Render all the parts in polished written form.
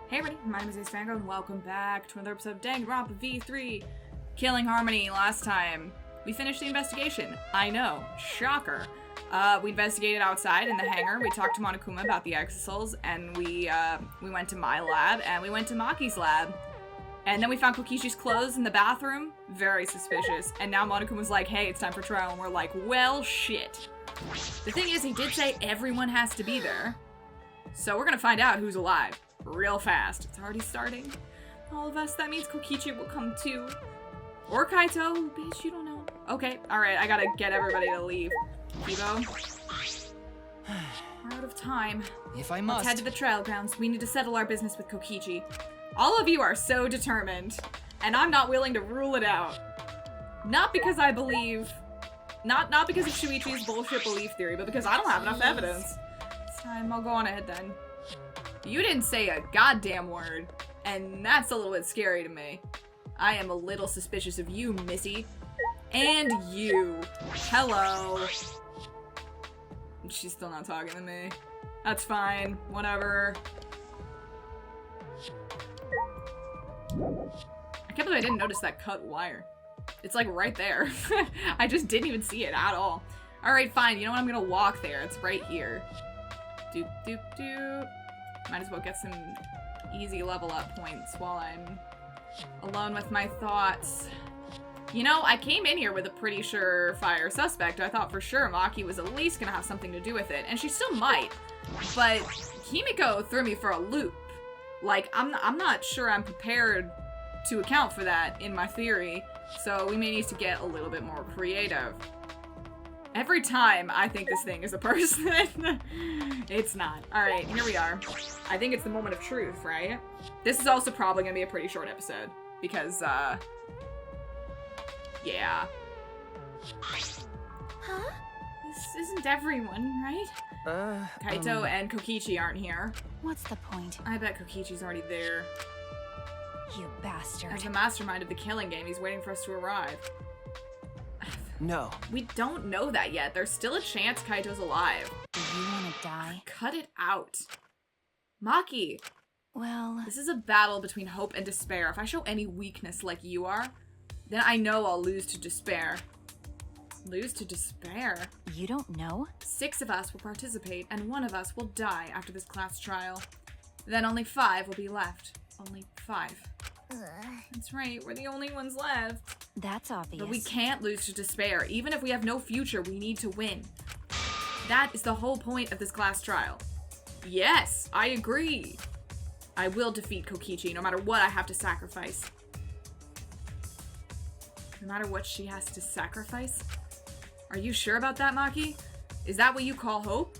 Hey everybody, my name is AceFangirl and welcome back to another episode of Danganronpa V3 Killing Harmony. Last time, we finished the investigation. I know, shocker. We investigated outside in the hangar, we talked to Monokuma about the exosols, and we went to my lab, and we went to Maki's lab. And then we found Kokishi's clothes in the bathroom. Very suspicious. And now Monokuma's like, hey, it's time for trial, and we're like, well, shit. The thing is, he did say everyone has to be there. So we're gonna find out who's alive. Real fast. It's already starting. All of us, that means Kokichi will come too. Or Kaito. Bitch, you don't know. Okay, alright, I gotta get everybody to leave. Kibo. We're out of time. If I must. Let's head to the trial grounds. We need to settle our business with Kokichi. All of you are so determined, and I'm not willing to rule it out. Not because I believe... Not because of Shuichi's bullshit belief theory, but because I don't have enough evidence. It's time. I'll go on ahead then. You didn't say a goddamn word, and that's a little bit scary to me. I am a little suspicious of you, Missy. And you. Hello. She's still not talking to me. That's fine. Whatever. I can't believe I didn't notice that cut wire. It's like right there. I just didn't even see it at all. Alright, fine. You know what? I'm gonna walk there. It's right here. Doop, doop, doop. Might as well get some easy level up points while I'm alone with my thoughts. You know, I came in here with a pretty surefire suspect. I thought for sure Maki was at least gonna have something to do with it, and she still might. But Himiko threw me for a loop. Like, I'm not sure I'm prepared to account for that in my theory, so we may need to get a little bit more creative. Every time I think this thing is a person, it's not. Alright, here we are. I think it's the moment of truth, right? This is also probably gonna be a pretty short episode, because, yeah. Huh? This isn't everyone, right? Kaito and Kokichi aren't here. What's the point? I bet Kokichi's already there. You bastard. As the mastermind of the killing game, he's waiting for us to arrive. No. We don't know that yet. There's still a chance Kaito's alive. Do you want to die? Cut it out. Maki, Well, this is a battle between hope and despair. If I show any weakness like you are, then I know I'll lose to despair. Lose to despair? you don't know? 6 of us will participate, and 1 of us will die after this class trial. Then only 5 will be left. Only 5. That's right, we're the only ones left. That's obvious. But we can't lose to despair. Even if we have no future, we need to win. That is the whole point of this class trial. Yes, I agree. I will defeat Kokichi no matter what I have to sacrifice. No matter what she has to sacrifice? Are you sure about that, Maki? Is that what you call hope?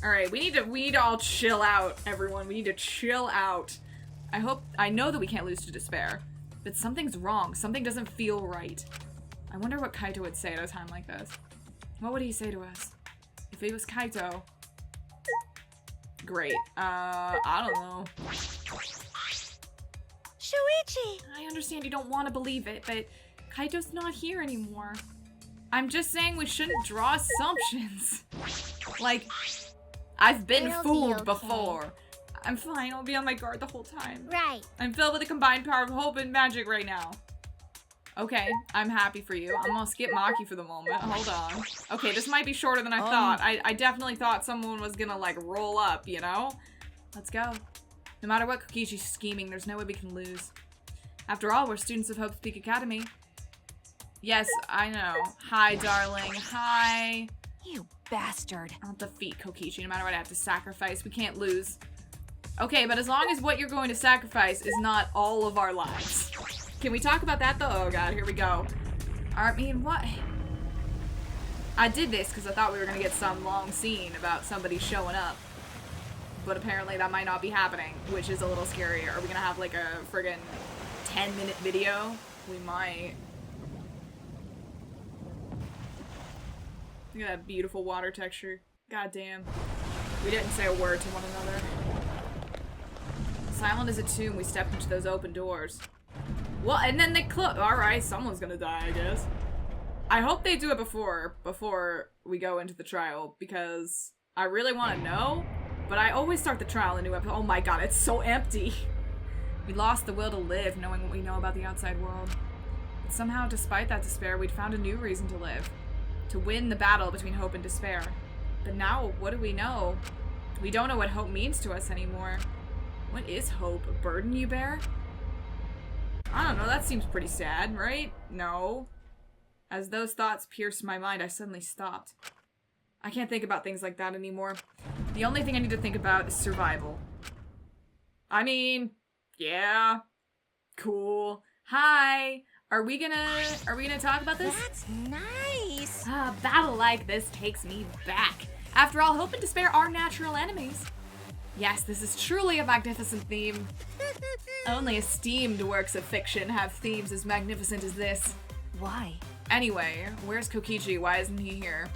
Alright, we need to all chill out, everyone. We need to chill out. I know that we can't lose to despair, but something's wrong. Something doesn't feel right. I wonder what Kaito would say at a time like this. What would he say to us? If it was Kaito... Great. I don't know. Shuichi! I understand you don't want to believe it, but Kaito's not here anymore. I'm just saying we shouldn't draw assumptions. Like, I've been It'll be fooled okay. before. I'm fine, I'll be on my guard the whole time. Right. I'm filled with the combined power of hope and magic right now. Okay, I'm happy for you. I'm gonna skip Maki for the moment. Hold on. Okay, this might be shorter than I thought. I definitely thought someone was gonna, like, roll up, you know? Let's go. No matter what Kokishi's scheming, there's no way we can lose. After all, we're students of Hope's Peak Academy. Yes, I know. Hi, darling. Hi. You bastard. I'll defeat Kokichi no matter what I have to sacrifice. We can't lose. Okay, but as long as what you're going to sacrifice is not all of our lives. Can we talk about that though? Oh god, here we go. I mean, what? I did this because I thought we were gonna get some long scene about somebody showing up. But apparently that might not be happening, which is a little scary. Are we gonna have like a friggin' 10-minute video? We might. Look at that beautiful water texture. God damn. We didn't say a word to one another. Silent as a tomb, we stepped into those open doors. Well, and then they close. Alright, someone's gonna die, I guess. I hope they do it before we go into the trial, because I really want to know But I always start the trial in a new episode. Oh my god, it's so empty. We lost the will to live, knowing what we know about the outside world. But somehow, despite that despair, we'd found a new reason to live. To win the battle between hope and despair. But now, what do we know? We don't know what hope means to us anymore. What is hope? A burden you bear? I don't know, that seems pretty sad, right? No. As those thoughts pierced my mind, I suddenly stopped. I can't think about things like that anymore. The only thing I need to think about is survival. I mean, yeah. Cool. Hi. Are we gonna talk about this? That's nice. A battle like this takes me back. After all, hope and despair are natural enemies. Yes, this is truly a magnificent theme. Only esteemed works of fiction have themes as magnificent as this. Why? Anyway, where's Kokichi? Why isn't he here?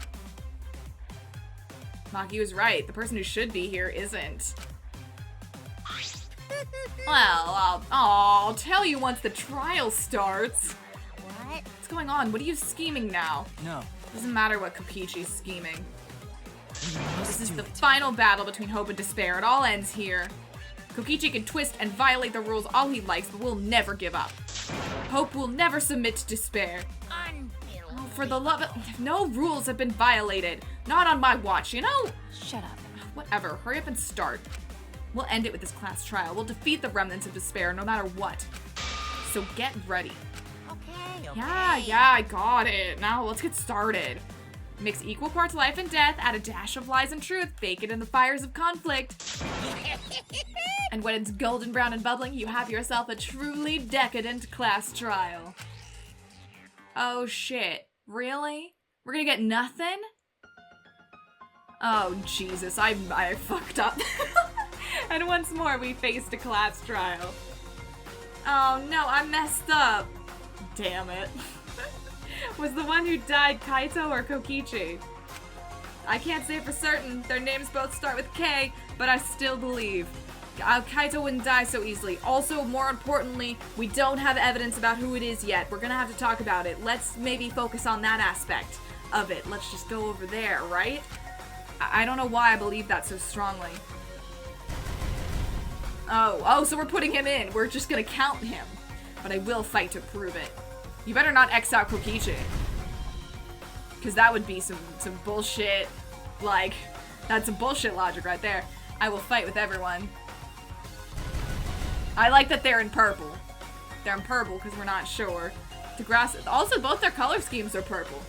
Maki was right. The person who should be here isn't. Well, I'll tell you once the trial starts. What? What's going on? What are you scheming now? No. Doesn't matter what Kokichi's scheming. We must This is do the it. final battle between hope and despair. It all ends here. Kokichi can twist and violate the rules all he likes, but we'll never give up. Hope will never submit to despair. Oh, for the love of... No rules have been violated. Not on my watch, you know? Shut up. Whatever, hurry up and start. We'll end it with this class trial. We'll defeat the remnants of despair no matter what. So get ready. Okay. Yeah, I got it. Now let's get started. Mix equal parts life and death, add a dash of lies and truth, bake it in the fires of conflict. And when it's golden brown and bubbling, you have yourself a truly decadent class trial. Oh shit. Really? We're gonna get nothing? Oh Jesus, I fucked up. And once more we faced a class trial. Oh no, I messed up. Damn it. Was the one who died Kaito or Kokichi? I can't say for certain. Their names both start with K, but I still believe. Kaito wouldn't die so easily. Also, more importantly, we don't have evidence about who it is yet. We're gonna have to talk about it. Let's maybe focus on that aspect of it. Let's just go over there, right? I don't know why I believe that so strongly. Oh, so we're putting him in. We're just gonna count him. But I will fight to prove it. You better not X out Kokichi. Because that would be some bullshit, like, that's some bullshit logic right there. I will fight with everyone. I like that they're in purple. They're in purple because we're not sure. Also, both their color schemes are purple.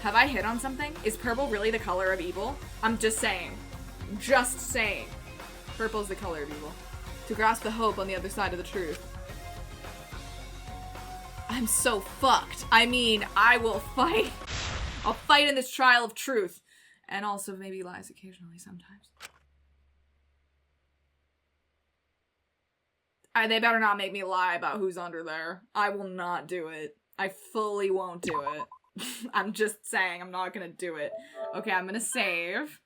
Have I hit on something? Is purple really the color of evil? I'm just saying. Just saying. Purple's the color of evil. To grasp the hope on the other side of the truth. I'm so fucked. I mean, I will fight. I'll fight in this trial of truth. And also maybe lies occasionally sometimes. They better not make me lie about who's under there. I will not do it. I fully won't do it. I'm just saying, I'm not gonna do it. Okay, I'm gonna save.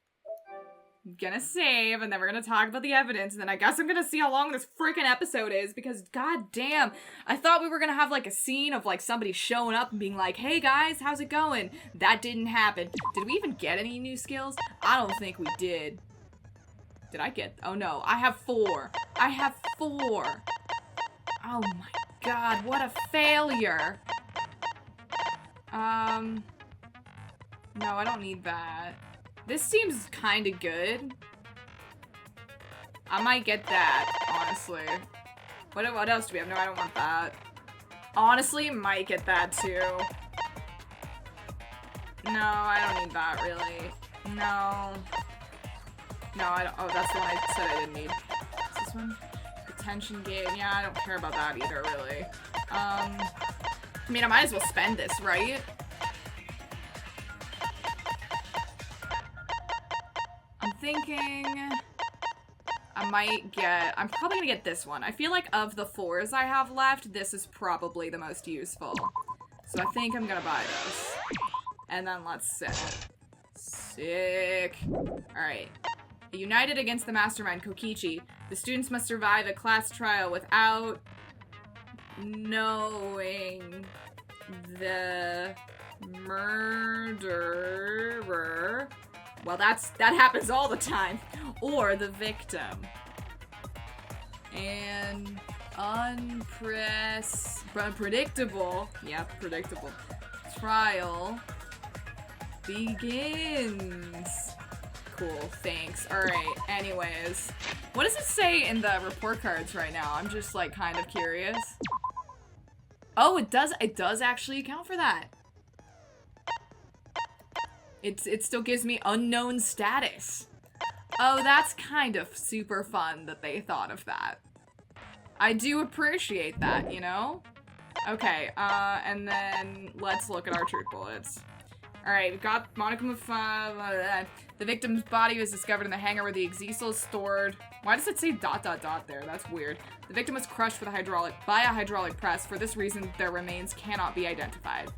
I'm gonna save, and then we're gonna talk about the evidence, and then I guess I'm gonna see how long this freaking episode is, because god damn, I thought we were gonna have like a scene of like somebody showing up and being like, hey guys, how's it going? That didn't happen. Did we even get any new skills? I don't think we did. Did I get? Oh no, I have 4. I have 4. Oh my god, what a failure. No, I don't need that. This seems kind of good. I might get that, honestly. What else do we have? No, I don't want that. Honestly, might get that too. No, I don't need that, really. No. No, I don't. Oh, that's the one I said I didn't need. What's this one? Attention game. Yeah, I don't care about that either, really. I mean, I might as well spend this, right? I'm thinking I'm probably gonna get this one. I feel like of the 4s I have left, this is probably the most useful. So I think I'm gonna buy this. And then let's set it. Sick. Alright. United against the mastermind, Kokichi. The students must survive a class trial without knowing the murderer Well, that happens all the time. Or the victim. And unpredictable. Yep, predictable. Trial begins. Cool, thanks. Alright, anyways. What does it say in the report cards right now? I'm just, like, kind of curious. Oh, it does actually account for that. It still gives me unknown status. Oh, that's kind of super fun that they thought of that. I do appreciate that, you know? Okay, and then let's look at our truth bullets. Alright, we've got modicum of the victim's body was discovered in the hangar where the exisal is stored. Why does it say ... there? That's weird. The victim was crushed by a hydraulic press. For this reason, their remains cannot be identified.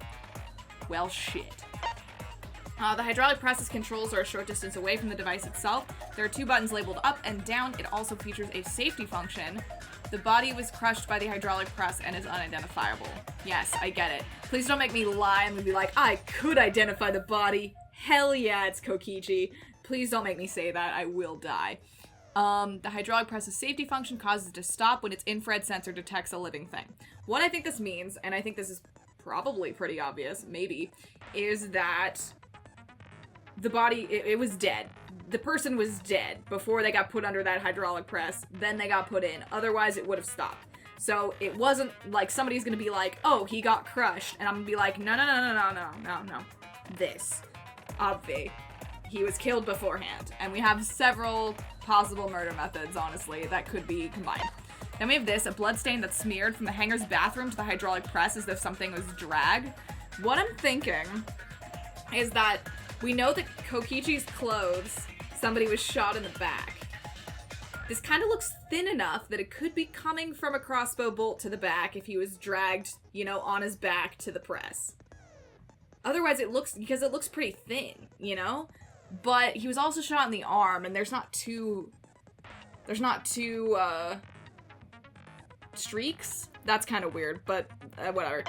Well, shit. The hydraulic press's controls are a short distance away from the device itself. There are 2 buttons labeled up and down. It also features a safety function. The body was crushed by the hydraulic press and is unidentifiable. Yes, I get it. Please don't make me lie and be like, I could identify the body. Hell yeah, it's Kokichi. Please don't make me say that. I will die. The hydraulic press's safety function causes it to stop when its infrared sensor detects a living thing. What I think this means, and I think this is probably pretty obvious, maybe, is that the body, it was dead. The person was dead before they got put under that hydraulic press, then they got put in. Otherwise, it would have stopped. So it wasn't like somebody's gonna be like, oh, he got crushed, and I'm gonna be like, no. This. Obvi. He was killed beforehand. And we have several possible murder methods, honestly, that could be combined. Then we have this, a bloodstain that's smeared from the hangar's bathroom to the hydraulic press as if something was dragged. What I'm thinking is that we know that Kokichi's clothes, somebody was shot in the back. This kind of looks thin enough that it could be coming from a crossbow bolt to the back if he was dragged, you know, on his back to the press. Otherwise it looks pretty thin, you know? But he was also shot in the arm, and there's not two streaks. That's kind of weird, but whatever.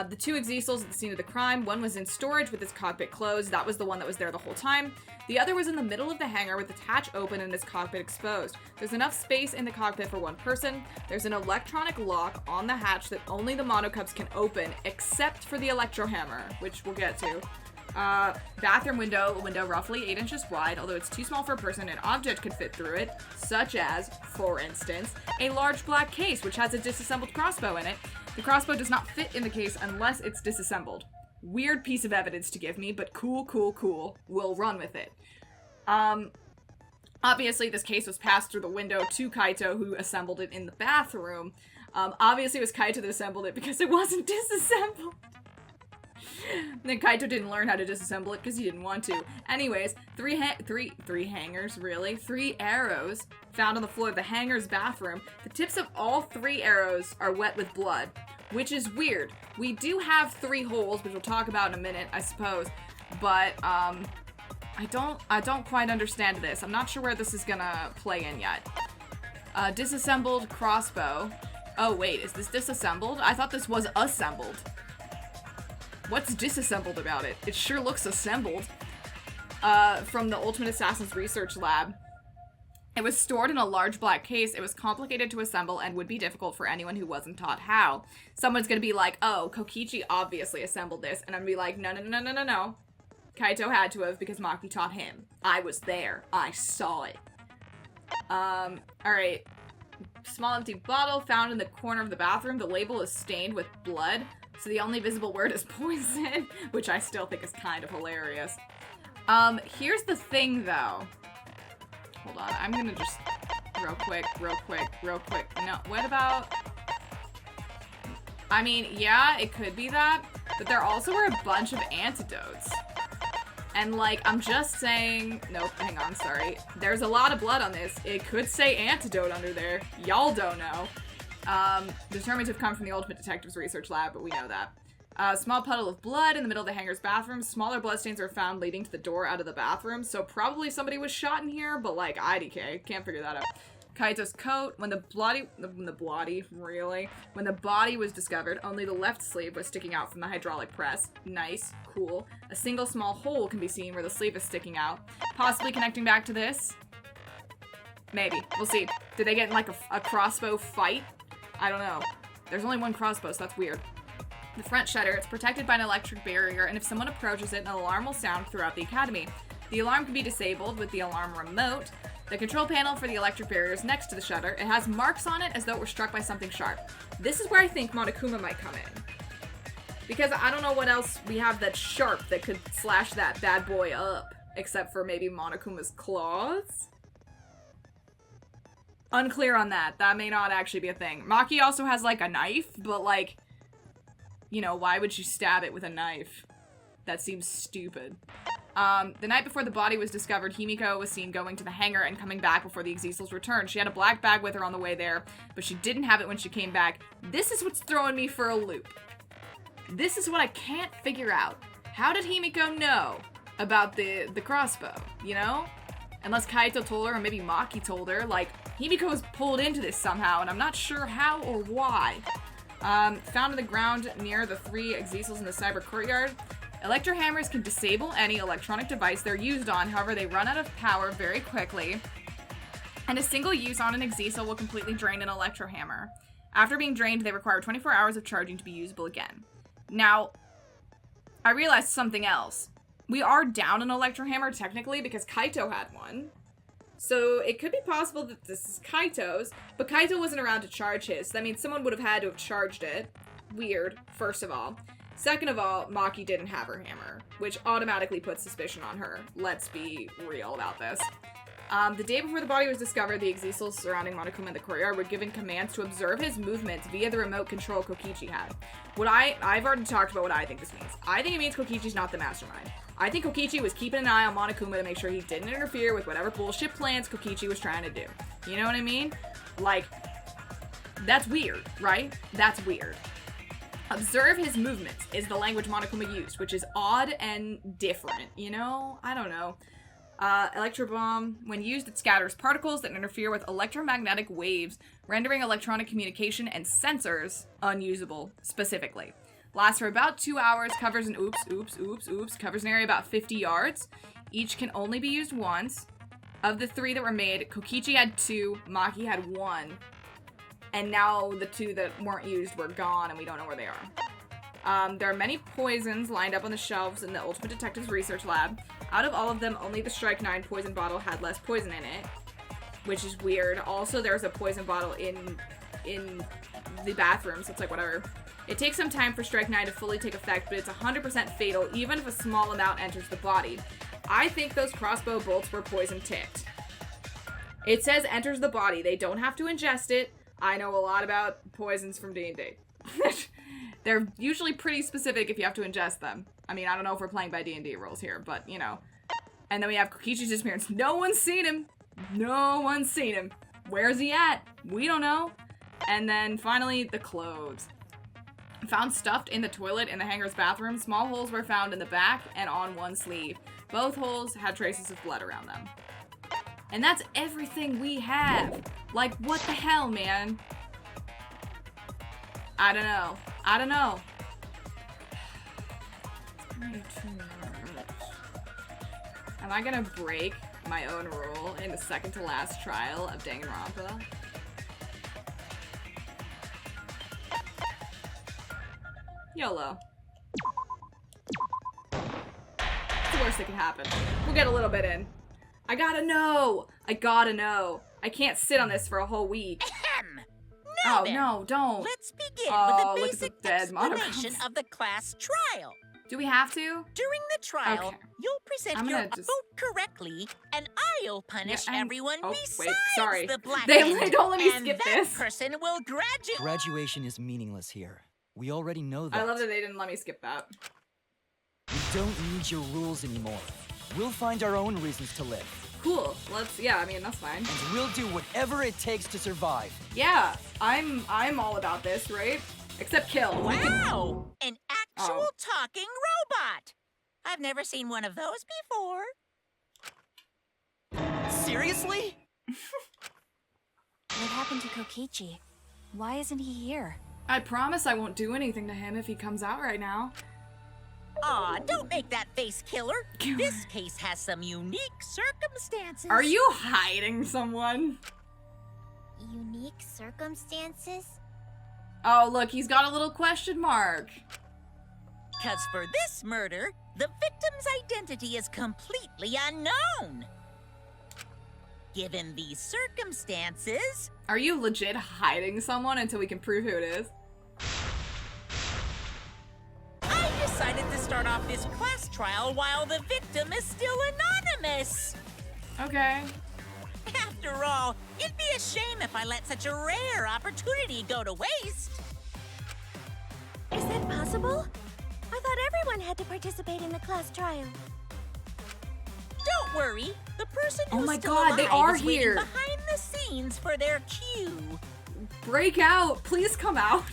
The 2 exisals at the scene of the crime, one was in storage with its cockpit closed. That was the one that was there the whole time. The other was in the middle of the hangar with its hatch open and its cockpit exposed. There's enough space in the cockpit for 1 person. There's an electronic lock on the hatch that only the monocups can open, except for the electrohammer, which we'll get to. Bathroom window, a window roughly 8 inches wide, although it's too small for a person, an object could fit through it, such as, for instance, a large black case which has a disassembled crossbow in it. The crossbow does not fit in the case unless it's disassembled. Weird piece of evidence to give me, but cool. We'll run with it. Obviously this case was passed through the window to Kaito, who assembled it in the bathroom. Obviously it was Kaito that assembled it because it wasn't disassembled. Then Kaito didn't learn how to disassemble it because he didn't want to. Anyways, three hangers, really? 3 arrows found on the floor of the hangar's bathroom. The tips of all 3 arrows are wet with blood, which is weird. We do have 3 holes, which we'll talk about in a minute, I suppose. But, I don't quite understand this. I'm not sure where this is gonna play in yet. Disassembled crossbow. Oh, wait, is this disassembled? I thought this was assembled. What's disassembled about it? It sure looks assembled. From the Ultimate Assassin's Research Lab. It was stored in a large black case. It was complicated to assemble and would be difficult for anyone who wasn't taught how. Someone's gonna be like, oh, Kokichi obviously assembled this. And I'm gonna be like, no. Kaito had to have because Maki taught him. I was there. I saw it. Alright. Small empty bottle found in the corner of the bathroom. The label is stained with blood. So the only visible word is poison, which I still think is kind of hilarious. Here's the thing, though. Hold on, I'm gonna just... Real quick. No, what about... I mean, yeah, it could be that, but there also were a bunch of antidotes. And, like, I'm just saying... Nope, hang on, sorry. There's a lot of blood on this. It could say antidote under there. Y'all don't know. Determined to have come from the Ultimate Detective's Research Lab, but we know that. Small puddle of blood in the middle of the hangar's bathroom. Smaller bloodstains are found leading to the door out of the bathroom, so probably somebody was shot in here, but like, IDK. Can't figure that out. Kaito's coat. When the body was discovered, only the left sleeve was sticking out from the hydraulic press. Nice, cool. A single small hole can be seen where the sleeve is sticking out, possibly connecting back to this. Maybe. We'll see. Did they get in like a crossbow fight? I don't know. There's only one crossbow, so that's weird. The front shutter, it's protected by an electric barrier, and if someone approaches it, an alarm will sound throughout the academy. The alarm can be disabled with the alarm remote. The control panel for the electric barrier is next to the shutter. It has marks on it as though it were struck by something sharp. This is where I think Monokuma might come in. Because I don't know what else we have that's sharp that could slash that bad boy up, except for maybe Monokuma's claws? Unclear on that. That may not actually be a thing. Maki also has, like, a knife, but, like, you know, why would you stab it with a knife? That seems stupid. The night before the body was discovered, Himiko was seen going to the hangar and coming back before the Exesel's return. She had a black bag with her on the way there, but she didn't have it when she came back. This is what's throwing me for a loop. This is what I can't figure out. How did Himiko know about the crossbow, you know? Unless Kaito told her, or maybe Maki told her. Like, Himiko was pulled into this somehow, and I'm not sure how or why. Found on the ground near the 3 Exesels in the cyber courtyard. Electrohammers can disable any electronic device they're used on, however they run out of power very quickly, and a single use on an Exesel will completely drain an electrohammer. After being drained, they require 24 hours of charging to be usable again. Now, I realized something else. We are down an electrohammer technically because Kaito had one. So it could be possible that this is Kaito's, but Kaito wasn't around to charge his. So that means someone would have had to have charged it. Weird, first of all. Second of all, Maki didn't have her hammer, which automatically puts suspicion on her. Let's be real about this. The day before the body was discovered, the Exesels surrounding Monokuma in the courtyard were given commands to observe his movements via the remote control Kokichi had. I've already talked about what I think this means. I think it means Kokichi's not the mastermind. I think Kokichi was keeping an eye on Monokuma to make sure he didn't interfere with whatever bullshit plans Kokichi was trying to do. You know what I mean? Like, that's weird, right? That's weird. Observe his movements is the language Monokuma used, which is odd and different, you know? I don't know. Electrobomb. When used, it scatters particles that interfere with electromagnetic waves, rendering electronic communication and sensors unusable, specifically. Lasts for about 2 hours, covers an covers an area about 50 yards. Each can only be used once. Of the 3 that were made, Kokichi had 2, Maki had 1. And now the 2 that weren't used were gone and we don't know where they are. There are many poisons lined up on the shelves in the Ultimate Detective's research lab. Out of all of them, only the Strike 9 poison bottle had less poison in it, which is weird. Also, there's a poison bottle in the bathroom, so it's like whatever. It takes some time for Strike 9 to fully take effect, but it's 100% fatal even if a small amount enters the body. I think those crossbow bolts were poison tipped. It says enters the body. They don't have to ingest it. I know a lot about poisons from D&D. They're usually pretty specific if you have to ingest them. I mean, I don't know if we're playing by D&D rules here, but, you know. And then we have Kokichi's disappearance. No one's seen him. No one's seen him. Where's he at? We don't know. And then finally, the clothes. Found stuffed in the toilet in the hangar's bathroom. Small holes were found in the back and on one sleeve. Both holes had traces of blood around them. And that's everything we have. Like, what the hell, man? I don't know. I don't know. Am I gonna break my own rule in the second to last trial of Danganronpa? YOLO. It's the worst that could happen. We'll get a little bit in. I gotta know! I gotta know. I can't sit on this for a whole week. Now Oh, then, no, don't. let's begin Oh, with look a at the basic dead explanation monocoms. of the class trial. Do we have to? During the trial, Okay. you'll present I'm your gonna just- vote correctly, and I'll punish Yeah, everyone oh, besides wait, sorry. the black They end, don't let me and skip that this. person will graduate. Graduation is meaningless here. We already know that. I love that they didn't let me skip that. We don't need your rules anymore. We'll find our own reasons to live. Cool. Yeah, I mean, that's fine. And we'll do whatever it takes to survive. Yeah, I'm all about this, right? Except kill. Wow! An actual Oh. talking robot! I've never seen one of those before. Seriously? What happened to Kokichi? Why isn't he here? I promise I won't do anything to him if he comes out right now. Aw, don't make that face, Killer. This case has some unique circumstances. Are you hiding someone? Unique circumstances? Oh, look, he's got a little question mark. 'Cause for this murder, the victim's identity is completely unknown. Given these circumstances... Are you legit hiding someone until we can prove who it is? I decided to start off this class trial while the victim is still anonymous. Okay. After all, it'd be a shame if I let such a rare opportunity go to waste. Is that possible? I thought everyone had to participate in the class trial. Don't worry, the person Oh who's my still God, they alive are is waiting here. behind the scenes for their cue. Break out. Please come out.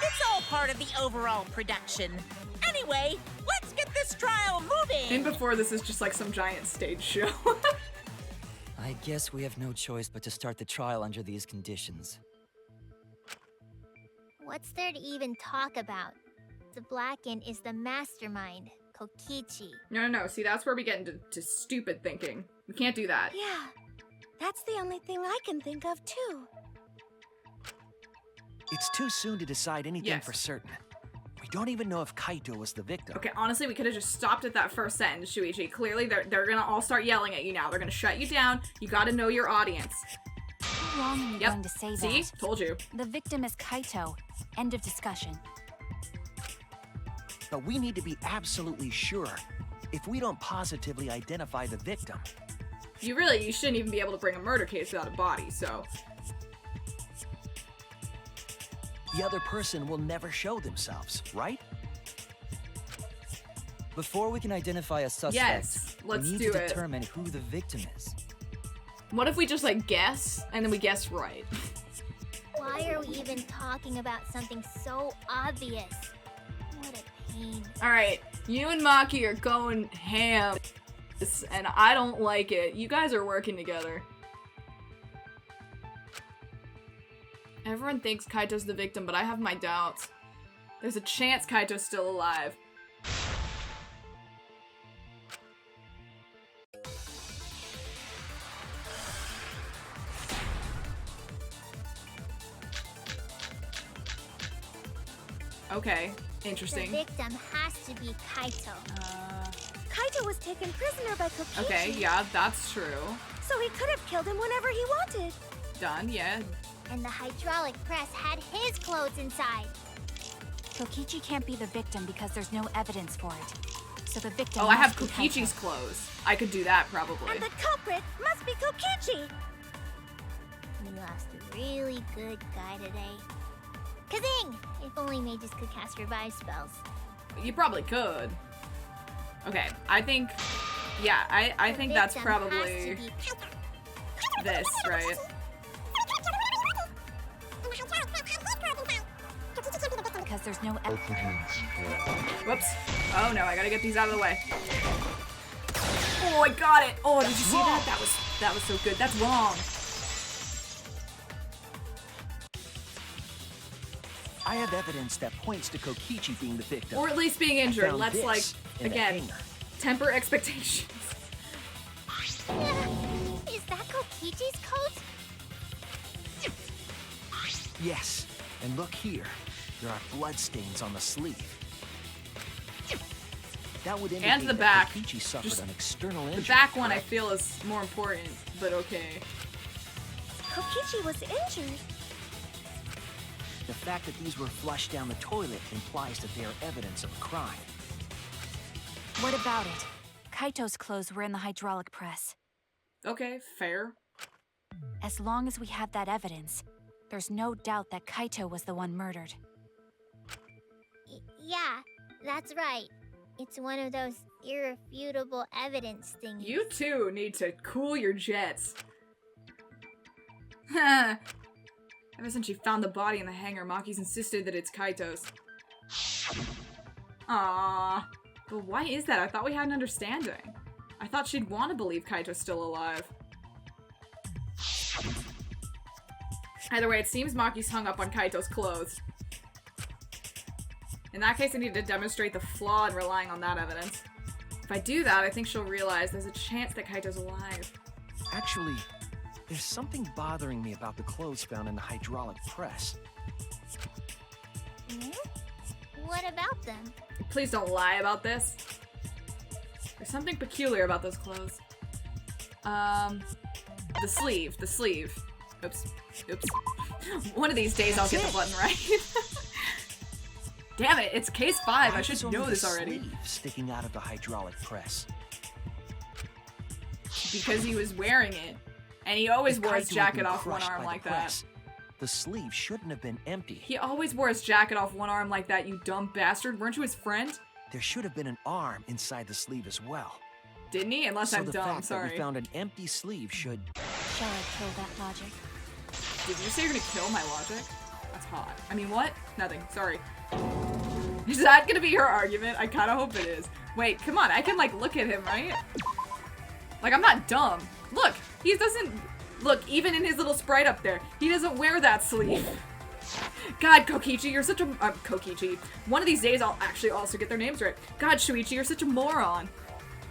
It's all part of the overall production. Anyway, let's get this trial moving. And before this is just like some giant stage show. I guess we have no choice but to start the trial under these conditions. What's there to even talk about? The Blacken is the mastermind, Kokichi. No. See, that's where we get into stupid thinking. We can't do that. Yeah, that's the only thing I can think of too. It's too soon to decide anything Yes. for certain. We don't even know if Kaito was the victim. Okay, honestly, we could have just stopped at that first sentence, Shuichi. Clearly, they're gonna all start yelling at you now. They're gonna shut you down. You gotta know your audience. How long are you Yep. going to say See? that? Told you. The victim is Kaito. End of discussion. But we need to be absolutely sure. If we don't positively identify the victim, You shouldn't even be able to bring a murder case without a body, so. the other person will never show themselves, right? Before we can identify a suspect, Yes, let's we need do to it. determine who the victim is. What if we just, like, guess, and then we guess right? Why are we even talking about something so obvious? What a pain. Alright, you and Maki are going ham, and I don't like it. You guys are working together. Everyone thinks Kaito's the victim, but I have my doubts. There's a chance Kaito's still alive. Okay, The interesting. victim has to be Kaito. Kaito was taken prisoner by Kokichi. Okay, yeah, that's true. So he could have killed him whenever he wanted. Done, yeah. And the hydraulic press had his clothes inside. Kokichi can't be the victim because there's no evidence for it. So the victim Oh, I have must be Kokichi's Kaito. clothes. I could do that, probably. And the culprit must be Kokichi. We lost a really good guy today. Kazing! If only mages could cast revive spells. You probably could. Okay, I think... Yeah, I think that's Victim has probably to be this, right? Because there's no evidence. Whoops. Oh no, I gotta get these out of the way. Oh, I got it! Oh, did you see that? That was so good. That's wrong. I have evidence that points to Kokichi being the victim. Or at least being injured. Found Let's, this like, in the again, hangar. temper expectations. Is that Kokichi's coat? Yes, and look here. There are bloodstains on the sleeve. That would indicate And the that back. Kokichi suffered Just an external injury. The back one I correct? feel is more important, but okay. Kokichi was injured. The fact that these were flushed down the toilet implies that they are evidence of a crime. What about it? Kaito's clothes were in the hydraulic press. Okay, fair. As long as we have that evidence, there's no doubt that Kaito was the one murdered. Yeah, that's right. It's one of those irrefutable evidence things. You too need to cool your jets. Ever since she found the body in the hangar, Maki's insisted that it's Kaito's. Aww. But why is that? I thought we had an understanding. I thought she'd want to believe Kaito's still alive. Either way, it seems Maki's hung up on Kaito's clothes. In that case, I need to demonstrate the flaw in relying on that evidence. If I do that, I think she'll realize there's a chance that Kaito's alive. Actually, there's something bothering me about the clothes found in the hydraulic press. Hmm? What about them? Please don't lie about this. There's something peculiar about those clothes. The sleeve. Oops. One of these days I'll get the button right. Damn it, it's case 5. I should know this already. Sleeve sticking out of the hydraulic press. Because he was wearing it. And he always wore his Kaito had jacket been off one crushed arm by the like that. press. The sleeve shouldn't have been empty. He always wore his jacket off one arm like that, you dumb bastard. Weren't you his friend? There should have been an arm inside the sleeve as well. Didn't he? Unless So I'm the dumb, fact that sorry. we found an empty sleeve should... Shall I kill that logic? Did you say you're gonna kill my logic? That's hot. I mean, what? Nothing. Sorry. Is that gonna be her argument? I kinda hope it is. Wait, come on. I can, like, look at him, right? Like, I'm not dumb. Look! He doesn't... Look, even in his little sprite up there, he doesn't wear that sleeve. God, Kokichi, you're such a... Kokichi. One of these days, I'll actually also get their names right. God, Shuichi, you're such a moron.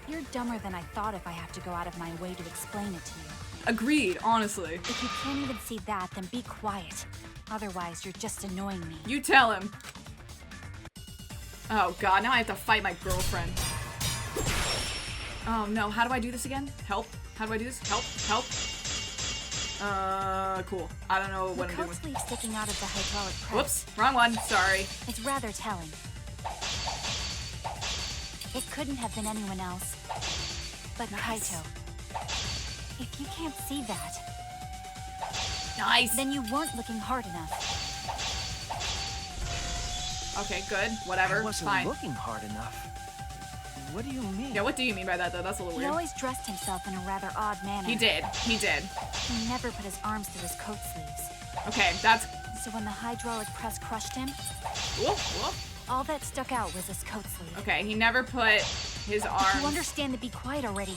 You're dumber than I thought if I have to go out of my way to explain it to you. Agreed, honestly. If you can't even see that, then be quiet. Otherwise, you're just annoying me. You tell him. Oh god, now I have to fight my girlfriend. Oh no, how do I do this again? Help. How do I do this? Help. Cool. I don't know what The I'm coat doing. sleeve sticking out of the hydraulic press. Whoops, wrong one. Sorry. It's rather telling. It couldn't have been anyone else. But Nice. Kaito. If you can't see that, Nice. then you weren't looking hard enough. Okay, good. Whatever. I wasn't Fine. looking hard enough. What do you mean? Yeah, what do you mean by that though? That's a little He weird. always dressed himself in a rather odd manner. He did. He never put his arms through his coat sleeves. Okay, that's... So when the hydraulic press crushed him, Whoop, whoop. all that stuck out was his coat sleeve. Okay, he never put his You arms... understand to be quiet already.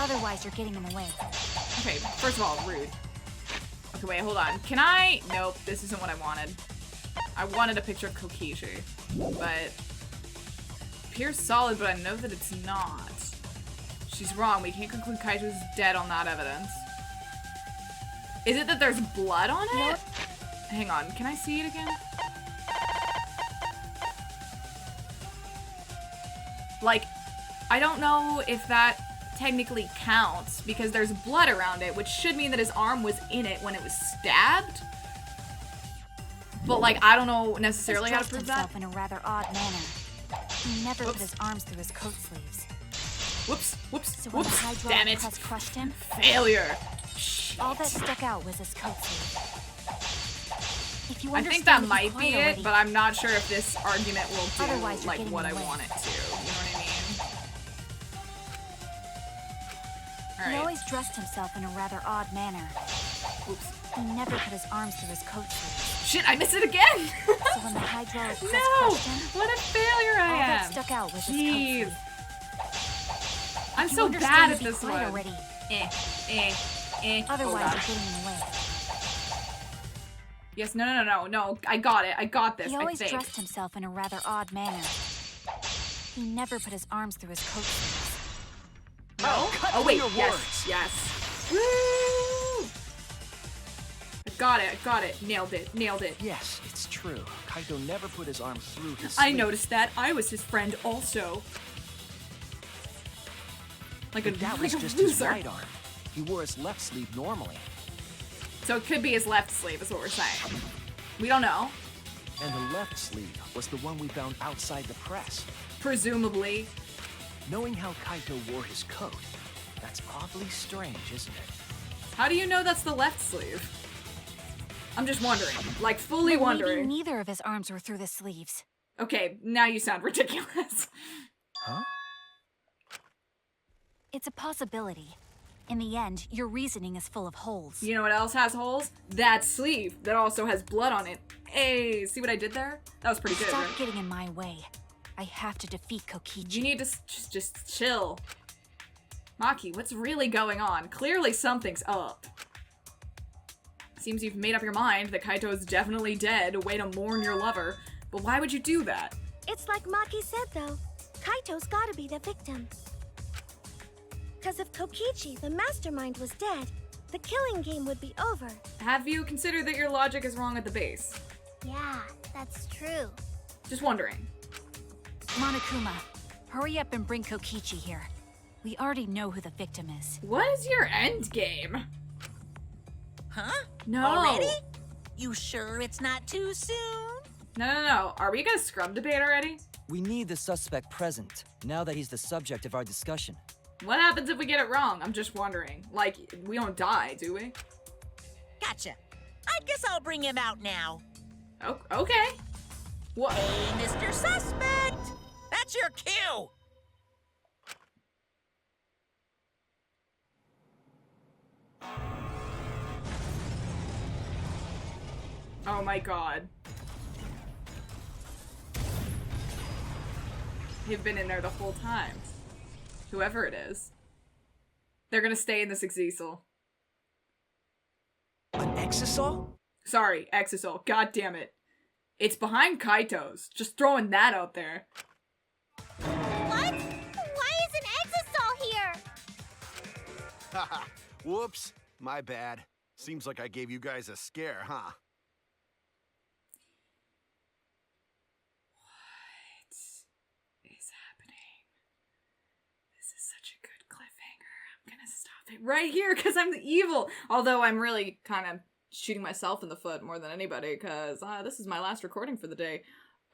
Otherwise, you're getting in the way. Okay, first of all, rude. Okay, wait, hold on. Can I... Nope, this isn't what I wanted. I wanted a picture of Kokishi, but... Appears solid, but I know that it's not. She's wrong. We can't conclude Kaito's dead on that evidence. Is it that there's blood on it? What? Hang on, can I see it again? Like, I don't know if that technically counts because there's blood around it, which should mean that his arm was in it when it was stabbed. But like, I don't know necessarily how to prove that. himself in a rather odd manner. He never Whoops. put his arms through his coat sleeves. Whoops, whoops, So when the whoops. hydraulic Damn it. press crushed him, Failure. Shit. all that stuck out was his coat sleeve. If you I think understand that to be might be quiet it, already, but I'm not sure if this argument will do Otherwise, you're like getting what I in the way. want it to. You know what I mean? he Alright. always dressed himself in a rather odd manner. Oops. He never put his arms through his coat sleeves. Shit, I missed it again! So when the hydraulic press No! crushed him, What a failure all I that am! stuck out was his coat Jeez. sleeve. I'm You so understand bad to at be this quiet one. already. Oh, Otherwise, God. you're getting in the way. Yes, no, I got it. I got this, He I always think. dressed himself in a rather odd manner. He never put his arms through his coat sleeves. No? cut Oh, through wait, your yes, words. yes. Woo! I got it. Nailed it. Yes, it's true. Kaito never put his arm through his I sleeve. noticed that. I was his friend also. Like a, But that like was a just his loser. right arm. He wore his left sleeve normally. So it could be his left sleeve is what we're saying. We don't know. And the left sleeve was the one we found outside the press. Presumably. Knowing how Kaito wore his coat, that's awfully strange, isn't it? How do you know that's the left sleeve? I'm just wondering. Like, fully But maybe wondering. neither of his arms were through the sleeves. Okay, now you sound ridiculous. Huh? It's a possibility. In the end, your reasoning is full of holes. You know what else has holes? That sleeve that also has blood on it. Hey, see what I did there? That was pretty good, Stop right? getting in my way. I have to defeat You Kokichi. need to just chill. Maki, what's really going on? Clearly something's up. seems you've made up your mind that Kaito is definitely dead, a way to mourn your lover. But why would you do that? It's like Maki said, though. Kaito's gotta be the victim. Because if Kokichi, the mastermind, was dead, the killing game would be over. Have you considered that your logic is wrong at the base? Yeah, that's true. Just wondering. Monokuma, hurry up and bring Kokichi here. We already know who the victim is. What is your end game? Huh? No. Already? You sure it's not too soon? No. Are we gonna scrub debate already? We need the suspect present, now that he's the subject of our discussion. What happens if we get it wrong? I'm just wondering. Like, we don't die, do we? Gotcha. I guess I'll bring him out now. Oh, okay. What? Hey, Mr. Suspect! That's your cue! Oh my god. They've been in there the whole time. Whoever it is. They're gonna stay in this exisal. An exisal? Sorry, exisal. God damn it. It's behind Kaito's. Just throwing that out there. What? Why is an exisal here? Haha. Whoops. My bad. Seems like I gave you guys a scare, huh? What is happening? This is such a good cliffhanger. I'm gonna stop it right here because I'm the evil. Although I'm really kind of shooting myself in the foot more than anybody because this is my last recording for the day.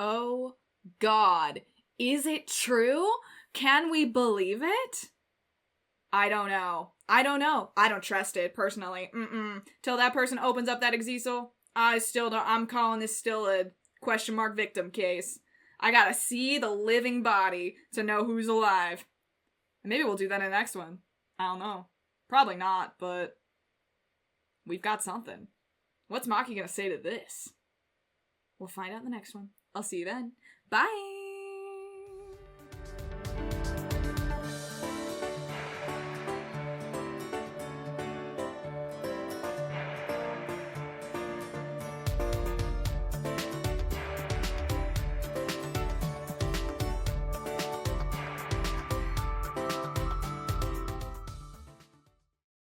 Oh god. Is it true? Can we believe it? I don't know. I don't trust it, personally. Till that person opens up that exisal, I still don't. I'm calling this still a question mark victim case. I gotta see the living body to know who's alive. Maybe we'll do that in the next one. I don't know. Probably not, but we've got something. What's Maki gonna say to this? We'll find out in the next one. I'll see you then. Bye!